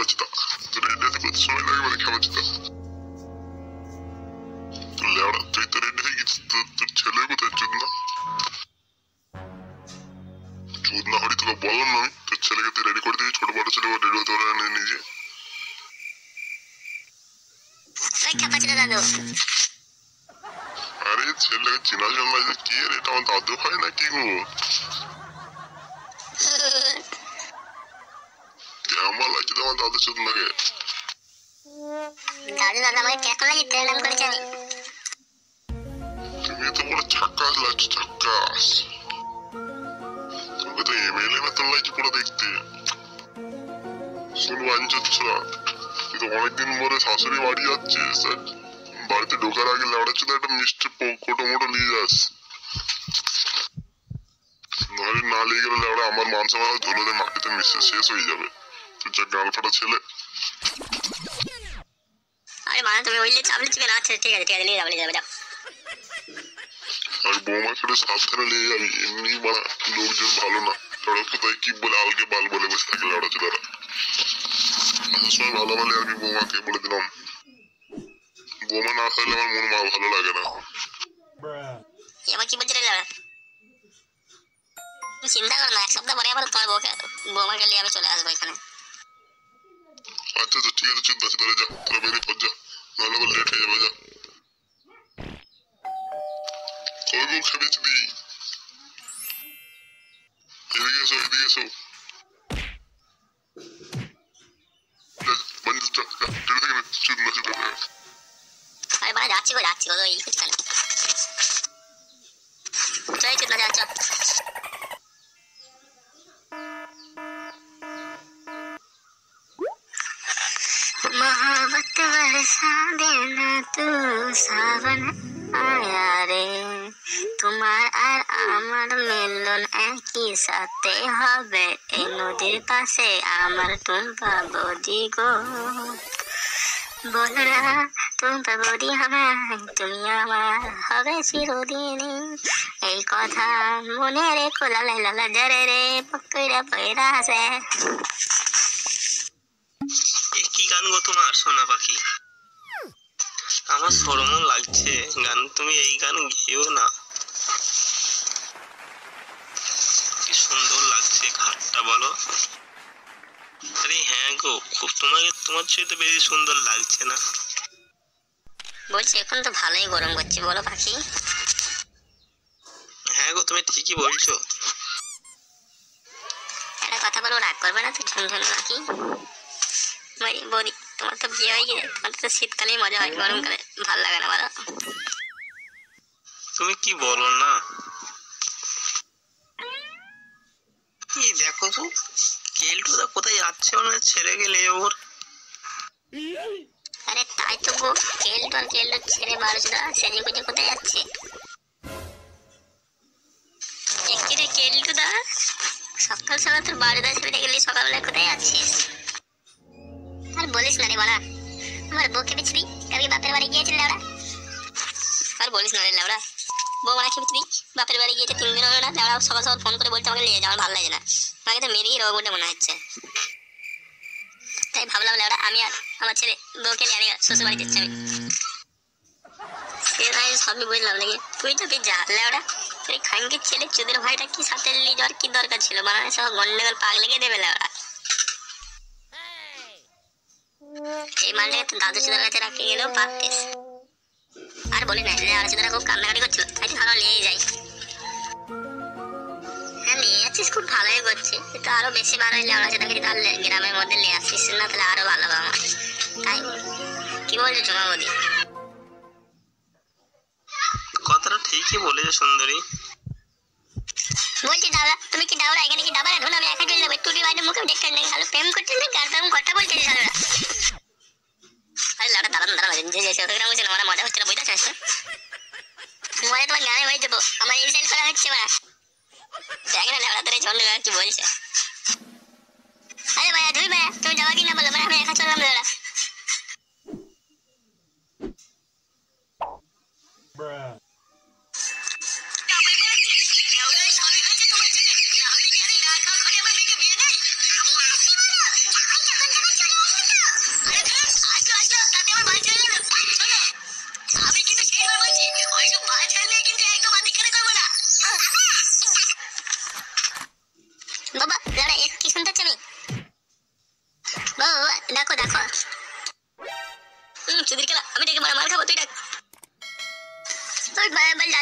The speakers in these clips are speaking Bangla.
লেওড়াচ্ছিতা তোর রেডি হতে কত সময় লাগে বলে খাওয়াচ্ছিতা তোর লেওড়া তুই তো রেডি হয়ে গেছিস তোর ছেলে কোথায় চুদ না চুদ না হরি তোকে বললাম না আমি তোর ছেলেকে তুই রেডি করে দিবি ছোট বড় ছেলে রেডি হতে পারে না নিজে আরে ছেলেকে চিনা জানা যে কি রে এটা আমার দাদু হয় না কি গো কেমন লাগছে তোমার দাদু চুদ লাগে দাদু দাদা আমাকে কেমন লাগে ট্রেন করেছে আমি তুমি তো বড় ছাক্কাস লাগছে ছাক্কাস তোকে তো এমএলএ মতন লাগছে পুরো দেখতে শুনু আনছোচ্ছা তুই তো অনেকদিন পরে শাশুড়ি বাড়ি যাচ্ছিস বাড়িতে ঢোকার আগে লেওড়া চুদা একটা মিষ্টি কোটো মোটো নিয়ে যাস নাহলে না নিয়ে গেলে লেওড়া আমার মাংস মারা ধুলোতে মাটিতে মিশে শেষ হয়ে যাবে তুই যা গাল ফাটা ছেলে আরে মানে তুমি ওইলে চাবলি চিকেন আছে ঠিক আছে নিয়ে যাবে যাও আর বৌমা করে সাবধানে নিয়ে যাবি এমনি মারা লোকজন ভালো না তোরা কোথায় কি বলে আলকে বাল বলে বসে থাকে লেওড়া চুদারা আসার সময় ভালো বলে আর কি বৌমাকে বলে দিলাম বৌমা না থাকলে আমার মন ভালো লাগে না এবার কি বলছি রে চিন্তা করো না এক সপ্তাহ পরে আবার তোমার বৌমাকে নিয়ে আমি চলে আসবো এখানে আচ্ছা আচ্ছা ঠিক আছে চিন্তা আছে তোরা যা তোরা বেরিয়ে পর যা নাহলে আবার লেট হয়ে যাবে যা কই গো খেপেছি দি এদিকে এসো আরে বাড়া যাচ্ছি গো এই কিছু কেন চল চুদ না যা চল मोहब्बत बरसा देना तू सावन आया रे তোমার আর আমার মিলন একই সাথে হবে এই নদীর পাশে আমার টুম্পা বৌদি গো বলো না টুম্পা বৌদি আমার তুমি আমার হবে চিরদিনই এই কথা মনে রেখো লালা লালা জরে রে পকড়া পয়রা আছে কি গান গো তোমার সোনা পাখি আমার শরমও লাগছে গান তুমি এই গান গেও না কি সুন্দর লাগছে ঘাটটা বলো আরে হ্যাঁ গো খুব তোমার চেয়ে তো বেশি সুন্দর লাগছে না বলছি এখন তো ভালোই গরম করছে বলো পাখি হ্যাঁ গো তুমি ঠিকই বলছো একটা কথা বলবো রাগ করবে না তো ঝুনঝুন পাখি বৌদি তোমার তো বিয়ে হয়ে গেছে তোমার তো শীতকালেই মজা হয় গরমকালে ভালো লাগে না বলো তুমি কি বলো না কি দেখো তো কেলটুদা কোথায় যাচ্ছে মানে ছেড়ে গেলে ওর আরে তাই তো গো কেলটু ছেড়ে বারোশোটা সেজে গুজে কোথায় যাচ্ছে একটি কেলটুদা সকাল সকাল তোর বারোটা ছেড়ে গেলি সকালবেলা কোথায় যাচ্ছিস আর বলিস না রে বলা আমার বউকে বিছড়ি কালকে বাপের বাড়ি গিয়েছিল লেওড়া আর বলিস না রে লেওড়া বউ মারা খেয়ে বাপের বাড়ি গিয়েছে 3 দিন হলো না লেওড়া সকাল সকাল ফোন করে বলছে আমাকে নিয়ে যাওয়ার ভালো লাগে না আমাকে তো মেরেই রোগ বলে মনে হচ্ছে তাই ভাবলাম লেওড়া আমি আর আমার ছেলে বউকে নিয়ে আমি শ্বশুর বাড়ি যাচ্ছি আমি সে সবই বুঝলাম নাকি তুই তো যা লেওড়া তুই খাঙ্কির ছেলে চুদের ভাইটা কি সাথে নিয়ে যাওয়ার কি দরকার ছিল বানানে সব গন্ডগোল পাক লেগে দেবে লেওড়া এই মালটাকে তো দাদু চুদার কাছে রাখতে গেলেও পারতিস আর বলি না লেওড়া চুদারা খুব কান্নাকাটি করছিল তাই ভালো নিয়েই যাই হ্যাঁ নিয়ে যাচ্ছিস খুব ভালোই করছি কিন্তু আরো বেশি বার হয় লেওড়া চুদাকে যদি তাহলে গ্রামের মধ্যে নিয়ে আসছিস না তাহলে আরো ভালো হবে আমার তাই কি বলছো চুমা বৌদি কথাটা ঠিকই বলেছো সুন্দরী বলছি দাদা তুমি কি দাওরা এখানে কি দাবার এখন আমি একা চলে যাবো টুটি বাইরে মুখে দেখতে নেই হ্যালো প্রেম করছেন না কার প্রেম কথা বলছেন দাদা আরে লাড়া দাঁড়ান যে চোখে মুছে আমার মজা হচ্ছে না বুঝতে চাইছ মনে তোমার গানে হয়ে যাবো আমার ইনসাইড করা হচ্ছে না দেখ না লাড়া তোর ঝন্ড কি বলছে আরে ভাইয়া তুমি যাওয়া কি না বলো মানে আমি একা চললাম দাদা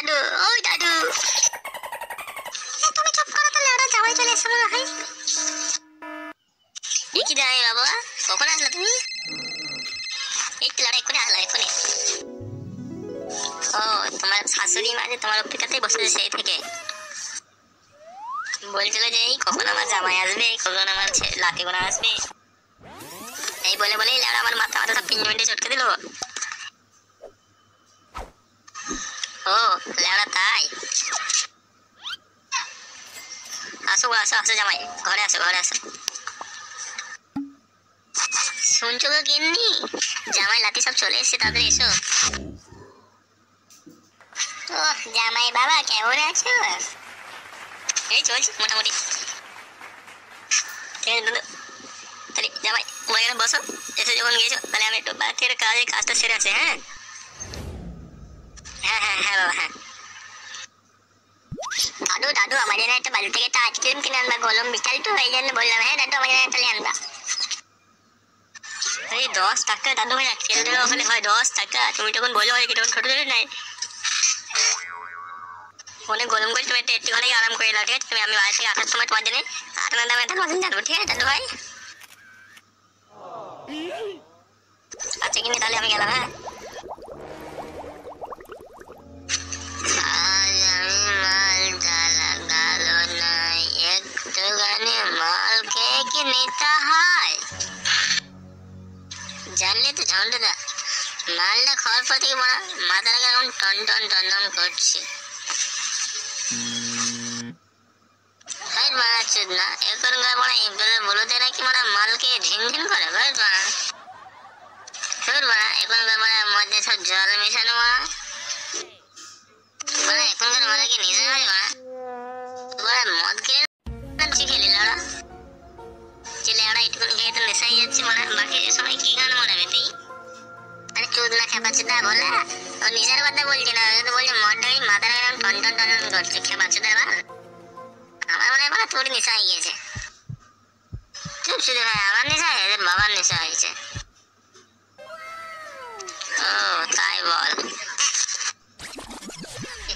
দাদু, ও দাদু। তুমি চুপ করো তো, লেওড়া জামাই চলে এসে মনে হয়। এ কি জামাই বাবা, কখন আসলে তুমি? এই তো লেওড়া এক্ষুনি আসলাম, এক্ষুনি। ও, তোমার শাশুড়ি মা যে তোমার অপেক্ষাতেই বসেছে সেই থেকে। বলছিল যে এই কখন আমার জামাই আসবে, কখন আমার লাঠি গোনা আসবে, এই বলে বলেই লেওড়া আমার মাথা মাথা সব পিঞ্জমেন্টে চটকে দিল। ও লেওড়া তাই। আসো আসো আসো জামাই, ঘরে আসো ঘরে আসো। শুনছো তো গিন্নি, জামাই লাঠি সব চলে এসছে, তাদের এসো। ও জামাই বাবা কেমন আছো? এই চলছে মোটামুটি। ঠিক আছে দাদু, তাহলে জামাই তোমার এখানে বসো, এসে যখন গিয়েছো তাহলে আমি একটু বাইরে থেকে কাজটা সেরে আছে। হ্যাঁ হ্যাঁ হ্যাঁ হ্যাঁ বাবা হ্যাঁ। দাদু দাদু আমার জন্য একটা বাড়ি থেকে একটা আইসক্রিম কিনে আনবা, গরম বিকাল তো এই জন্য বললাম। হ্যাঁ দাদু আমার জন্য একটা নিয়ে আনবা। এই 10 টাকা দাদু ভাই, খেলতে ওখানে হয় 10 টাকা। তুমি তখন বলো হয় কি তখন ছোট ছোট নাই ফোনে গরম করে তুমি একটু ঘরে আরাম করে নাও। ঠিক আছে, তুমি আমি বাড়ি থেকে আসার সময় তোমার জন্য 8 আনা দামে একটা লজেন জানবো। ঠিক আছে দাদু ভাই? আচ্ছা কিনে তাহলে আমি গেলাম। হ্যাঁ আজ আমি মাল জ্বালা গেল না, একটুখানি মাল খেয়ে কি নিতে হয়? জানলে তো ঝন্ডুদা, মালটা খাওয়ার পর থেকে মাথাটা কেমন টন টন টন টন করছে। না এখনকার বলতে নাকি মালকে ঝিনঝিন করে এখনকার মধ্যে সব জল মেশানো এখনকার কি নিজে হয় মদ খেয়ে খেলি লড়া ছেলে ওরা একটুখানি খেয়ে তো নেশাই যাচ্ছে বাকি সময় কি গান মারাবে তুই? আরে চুদ না খেপা চুদা বলে ও নিজের কথা বলছি না, বলছে মদটাই মাথার টন টন টন করছে। খেপা চুদা আমার মনে হয় তোর নেশা হয়ে গিয়েছে। চুপ শুধু ভাই, আমার নেশা হয়েছে, বাবার নেশা হয়েছে। ও তাই বল,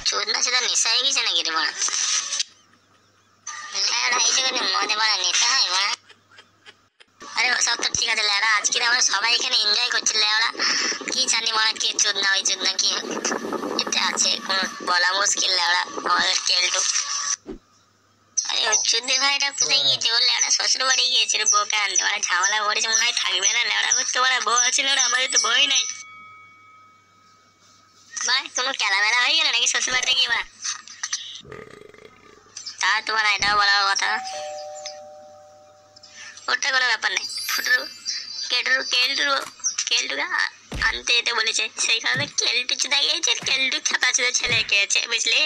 চোদ না সেটা নেশা হয়ে গেছে নাকি রে মা? ল্যাড়া এইসব মদে মারা নেশা হয় মা? আরে সব তো ঠিক আছে ল্যাড়া, আজকে আমরা সবাই এখানে এনজয় করছি ল্যাড়া। কি জানি মারা কে চোদ না ওই চোদ না কি এতে আছে কোনো বলা মুশকিল ল্যাড়া। আমাদের কেলটু আরে চুদ্দি ভাইটা কোথায় গিয়েছে? বললে একটা শ্বশুর বাড়ি গিয়েছে বউকে আনতে, ঝামেলা করেছে মনে হয়, থাকবে না লেওড়া করতে। বউ আছে লেওড়া, আমাদের তো বই নাই ভাই। কোনো খেলামেলা হয়ে গেল নাকি শ্বশুর বাড়িতে গিয়ে? তা তোমার এটাও বলার কথা, ওটা কোনো ব্যাপার নেই। ফুটরু কেলটুকে আনতে যেতে বলেছে, সেই কারণে কেলটু চুদা গিয়েছে, কেলটু খেপা চুদা ছেলে খেয়েছে বুঝলি?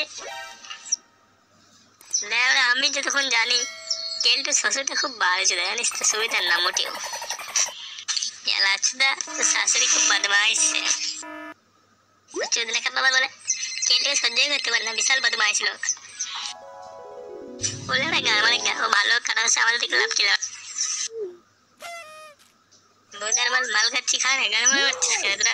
আমি যতক্ষণ জানি কেলটু শ্বশুরটা খুব বাড়ি চুদা, জানিস তো? সুবিধার না মোটেও চুদা, শাশুড়ি খুব বদমাইশ চুদ লেখা বাবা বলে কেলটুকে সহ্যই করতে পারে না, বিশাল বদমাইশ লোক বলে না। ও ভালো কারণ হচ্ছে আমাদের দিকে লাভ ছিল। বোঝার মাল খাচ্ছি খা না, গান মনে করছিস কেন তোরা?